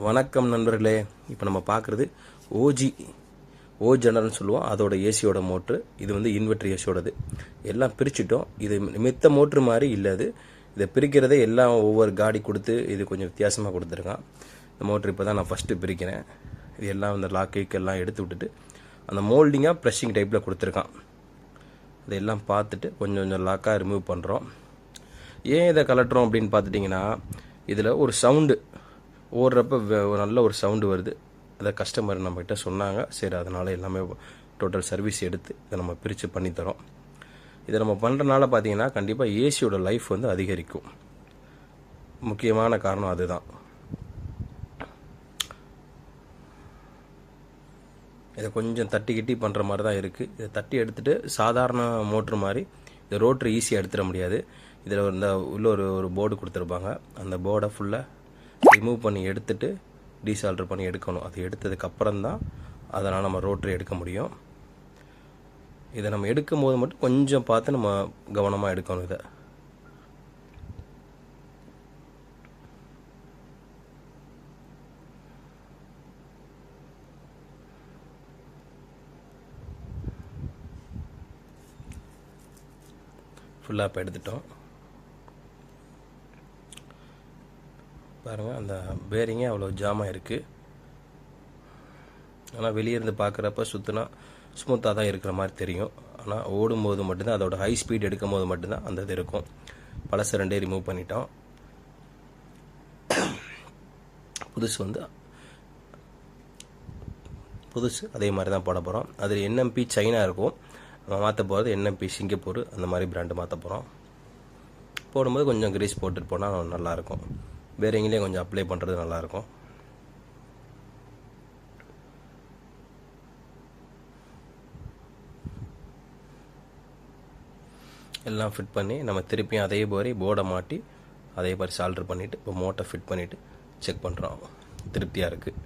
வணக்கம் நண்பர்களே. இப்போ நம்ம பார்க்குறது ஓ ஜெனரல்னு சொல்லுவோம். அதோட ஏசியோட மோட்ரு. இது வந்து இன்வெர்டர் ஏசியோடது. எல்லாம் பிரிச்சுட்டோம். இது மித்த மோட்ரு மாதிரி இல்லை. இதை பிரிக்கிறதே எல்லாம் ஒவ்வொரு காடி கொடுத்து இது கொஞ்சம் வித்தியாசமாக கொடுத்துருக்கான். இந்த மோட்ரு இப்போ தான் நான் ஃபஸ்ட்டு பிரிக்கிறேன். இது எல்லாம் இந்த லாக்கு எல்லாம் எடுத்து விட்டுட்டு அந்த மோல்டிங்காக ப்ரெஷிங் டைப்பில் கொடுத்துருக்கான். இதெல்லாம் பார்த்துட்டு கொஞ்சம் கொஞ்சம் லாக்காக ரிமூவ் பண்ணுறோம். ஏன் இதை கலட்டுறோம் அப்படின்னு பார்த்துட்டிங்கன்னா, இதில் ஒரு சவுண்டு ஓடுறப்ப நல்ல ஒரு சவுண்டு வருது. அதை கஸ்டமர் நம்மகிட்ட சொன்னாங்க. சரி, அதனால் எல்லாமே டோட்டல் சர்வீஸ் எடுத்து இதை நம்ம பிரித்து பண்ணித்தரோம். இதை நம்ம பண்ணுறனால பார்த்தீங்கன்னா கண்டிப்பாக ஏசியோட லைஃப் வந்து அதிகரிக்கும். முக்கியமான காரணம் அதுதான். இதை கொஞ்சம் தட்டி கிட்டி பண்ணுற மாதிரி தான் இருக்குது. இதை தட்டி எடுத்துகிட்டு சாதாரண மோட்ரு மாதிரி இந்த ரோட்ரு ஈஸியாக எடுத்துட முடியாது. இதில் உள்ள ஒரு போர்டு கொடுத்துருப்பாங்க. அந்த போர்டை ஃபுல்லாக ரிமூவ் பண்ணி எடுத்துட்டு டீசால்டர் பண்ணி எடுக்கணும். அது எடுத்ததுக்கப்புறம் தான் அதனால் நம்ம ரோட்ரு எடுக்க முடியும். இதை நம்ம எடுக்கும் போது மட்டும் கொஞ்சம் பார்த்து நம்ம கவனமாக எடுக்கணும். இதை ஃபுல்லாக இப்போ எடுத்துட்டோம். பாருங்கள், அந்த பேரிங்கே அவ்வளோ ஜாமாக இருக்குது. ஆனால் வெளியே இருந்து பார்க்குறப்ப சுற்றினா ஸ்மூத்தாக தான் இருக்கிற மாதிரி தெரியும். ஆனால் ஓடும்போது மட்டும்தான், அதோட ஹை ஸ்பீட் எடுக்கும் போது மட்டும்தான் அந்த இது இருக்கும். பழசு ரெண்டே ரிமூவ் பண்ணிட்டோம். புதுசு அதே மாதிரி தான் போட போகிறோம். அதில் என்எம்பி சைனா இருக்கும். நம்ம மாற்ற போகிறது என்எம்பி சிங்கப்பூர், அந்த மாதிரி பிராண்டு மாற்ற போகிறோம். போடும்போது கொஞ்சம் கிரீஸ் போட்டுட்டு போனால் நல்லாயிருக்கும். பேரிங்லேயே கொஞ்சம் அப்ளை பண்ணுறது நல்லாயிருக்கும். எல்லாம் ஃபிட் பண்ணி நம்ம திருப்பியும் அதே மாதிரி போர்டை மாட்டி அதே மாதிரி சால்டர் பண்ணிவிட்டு இப்போ மோட்டை ஃபிட் பண்ணிவிட்டு செக் பண்ணுறோம். திருப்தியாக இருக்குது.